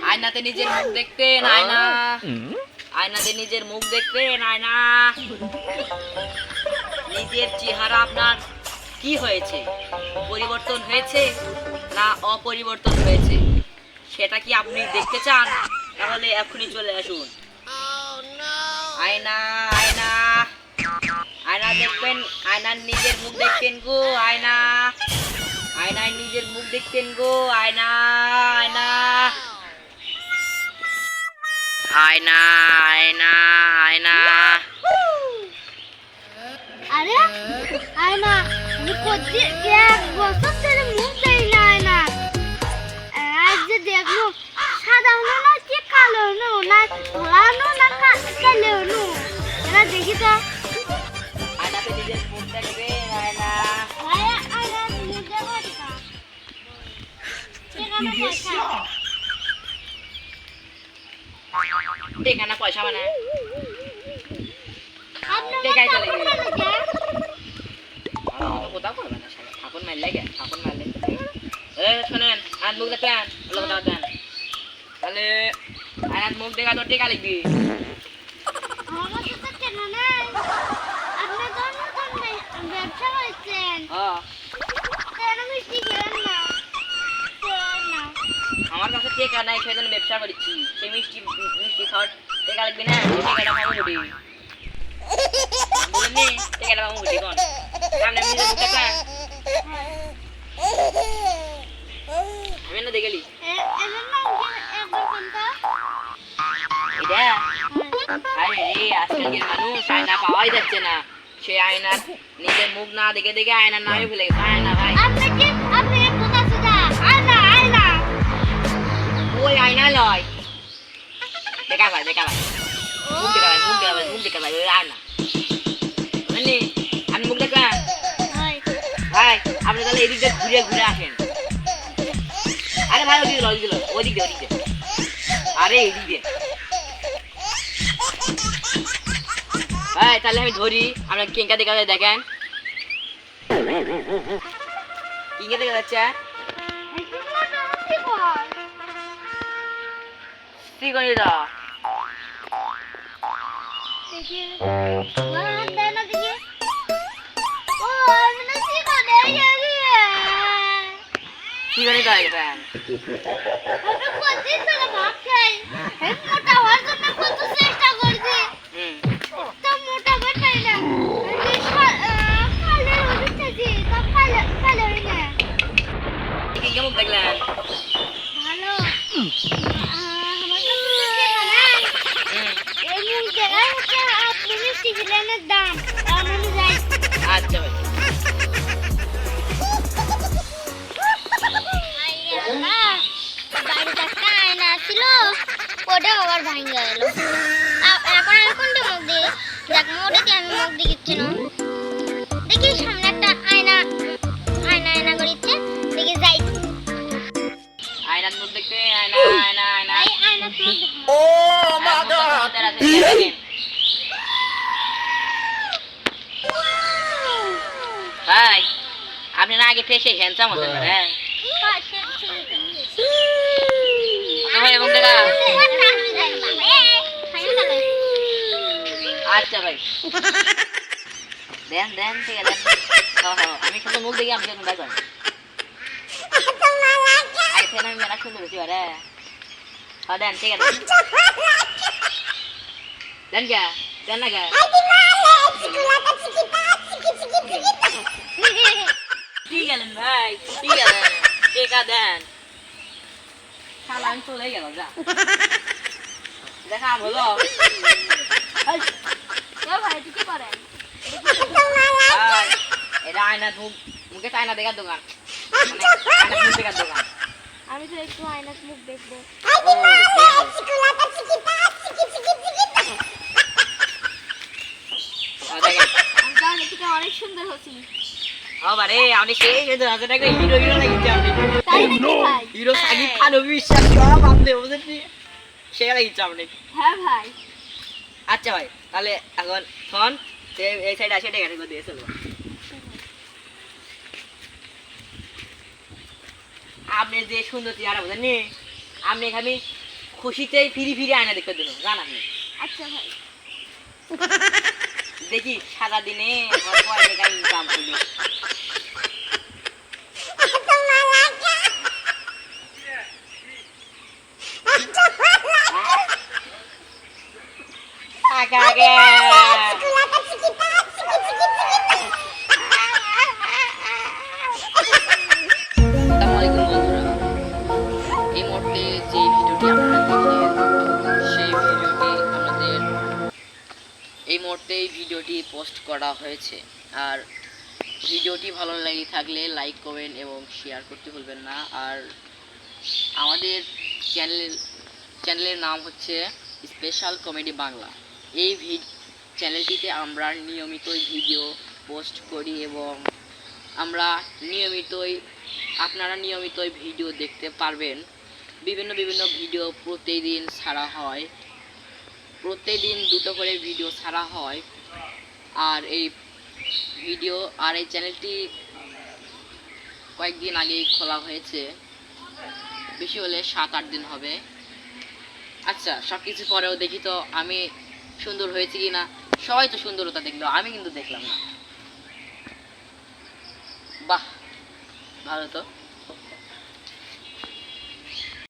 আয়নাতে নিজের মুখ দেখতেন, আয়না আয়নাতে নিজের মুখ দেখতেন, আয়না নিজের চেহারা আপনার কি হয়েছে? পরিবর্তন হয়েছে না অপরিবর্তন হয়েছে? সেটা কি আপনি দেখতে চান? তাহলে এখনই চলে আসুন। আয়না আয়না আয়না দেখবেন, আয়নার নিজের মুখ দেখতেন গো, আয়না আয়নায় নিজের মুখ দেখতেন গো, আয়না আয়না আয়না আয়না আয়না। আরে আয়না মুখে এক বছর ধরে মুখ দেই না আয়না। আজ যে দেখলো সাদা হলো না কি কালো হলো না ধোয়া হলো না কালো হলো, এরা দেখি তো। আয়নাতে নিজের মুখ দেখবে, আয়না আয়না মুখ দেখো ঠিকানা পয়সা মানে আপনি টেকাই চলে গেল। কোথাও করবে না, ঠাকুর মারলে গে, ঠাকুর মারলে। শোনেন, আর মুখ দেখেন, কথা দেন, তাহলে আয়নার মুখ দেখা তো টেকা লিখবি। আমার তো কেন নাই, আপনি তো নতুন ব্যবসা করছেন, কেন মিষ্টি খেলেন না? আমার কাছে টেকা নাই, সেজন্য ব্যবসা করছি। সেই মিষ্টি মিষ্টি খাওয়ার টেকা লিখবি না, টেকাটা পাবো বুঝি, টেকাটা পাবো বুঝি। কোন সামনে নিজের মুখ দেখেন, আমি না দেখলি এটা। আরে রে, আজকালকার মানুষ আয়না পাওয়াই যাচ্ছে না। সে আয়নার নিজের মুখ না দেখে দেখে আয়নার নামে ভুলে গেছে। আয়না ভাই, ওই আয়না লয়, দেখা ভাই, দেখা ভাই, মুখ দেখা ভাই, মুখ দেখা ভাই, মুখ দেখা ভাই, ওই আয়না বুঝলি। আপনি মুখ দেখবেন ভাই, আপনি তাহলে এদিক দিয়ে ঘুরে ঘুরে আসেন। আরে ভাই ওদিক দিল, ওদিক দিল, ওদিক দিয়ে, ওদিক দিয়ে, আরে এদিক দিয়ে ভাই। তাহলে আমি ধরি, আপনার কেঙ্কা দেখা যায়, দেখেন কেঙ্কা দেখা যাচ্ছে। শ্রীগণিতা শ্রীগণিতা দেখেন। কেমন দেখলেন? ভালো। আমার এই মুখ দেখা হচ্ছে আপনি মিষ্টি খেলেনের দাম অনুযায়ী। আচ্ছা ভাই, বাড়িতে একটা আয়না ছিল, ওটা আবার ভাঙে গেল। এখন আমি কোনটা মুখ দিই? দেখ মোটাতে আমি মুখ দিচ্ছি না। দেখি সামনে একটা আয়না আয়না আয়না করিচ্ছে, দেখি যাই আয়নার মুখ দেখতে, আয়না আয়না আয়না। আয়না ও মা গড, ভাই আপনি না আগে থেকে হ্যান্ডসাম হতেন না। ভাই এবং দেখা। আচ্ছা ভাই, দেন দেন, ঠিক আছে দেন। আমি শুধু মুখ দেখি, আমি কেমন দেখবেন। আইসে আমি মেলা সুন্দর হয়েছি রে। দেন, ঠিক আছে দেন। কে দেন না কে ঠিক আছেন ভাই, ঠিক আছে, টেকা দেন। শালা আমি চলে গেল, যা দেখা হলো। ভাই কি করেন? এটা আয়না মুখে আয়না দেখার দোকান, মানে আয়না মুখ দেখার দোকান। আমি তো একটু আয়নার মুখ দেখবো। অনেক সুন্দর হচ্ছি। আরে আপনি সেই সুন্দর হাতে টাকা হিরো হিরো লাগিয়েছে। আপনি তাই নাকি ভাই? হিরো সাকিব খান, অভিষেক সব আপনি বুঝেছি, সে লাগিয়েছে আপনি। হ্যাঁ ভাই। আচ্ছা ভাই, তাহলে এখন ফোন এই সাইড আসে, টাকা করে দিয়ে চলবো। আপনি যে সুন্দর চেহারা বুঝেননি, আপনি এখানে খুশিতেই ফিরি ফিরি আয়না দেখতে দিন জান আপনি আচ্ছা ভাই দেখি সারাদিনে কয় টাকা ইনকাম হলো আগে আগে আসসালামু আলাইকুম বন্ধুরা, এই মুহূর্তে যে ভিডিওটি আপনারা দেখলেন সেই ভিডিওটি আমাদের এই মুহূর্তে এই ভিডিওটি পোস্ট করা হয়েছে। আর ভিডিওটি ভালো লেগে থাকলে লাইক কমেন্ট এবং শেয়ার করতে ভুলবেন না। আর আমাদের চ্যানেলের নাম হচ্ছে স্পেশাল কমেডি বাংলা। এই চ্যানেলটিতে আমরা নিয়মিতই ভিডিও পোস্ট করি এবং আপনারা নিয়মিতই ভিডিও দেখতে পারবেন। বিভিন্ন ভিডিও প্রতিদিন ছাড়া হয়, প্রতিদিন দুটো করে ভিডিও ছাড়া হয়। আর এই চ্যানেলটি কয়েকদিন আগেই খোলা হয়েছে, বেশি হলে 7-8 দিন হবে। আচ্ছা, সব কিছু পরেও দেখি তো আমি সুন্দর হয়েছে কি না। সবাই তো সুন্দরতা দেখলো, আমি কিন্তু দেখলাম না। বাহ, ভালো তো।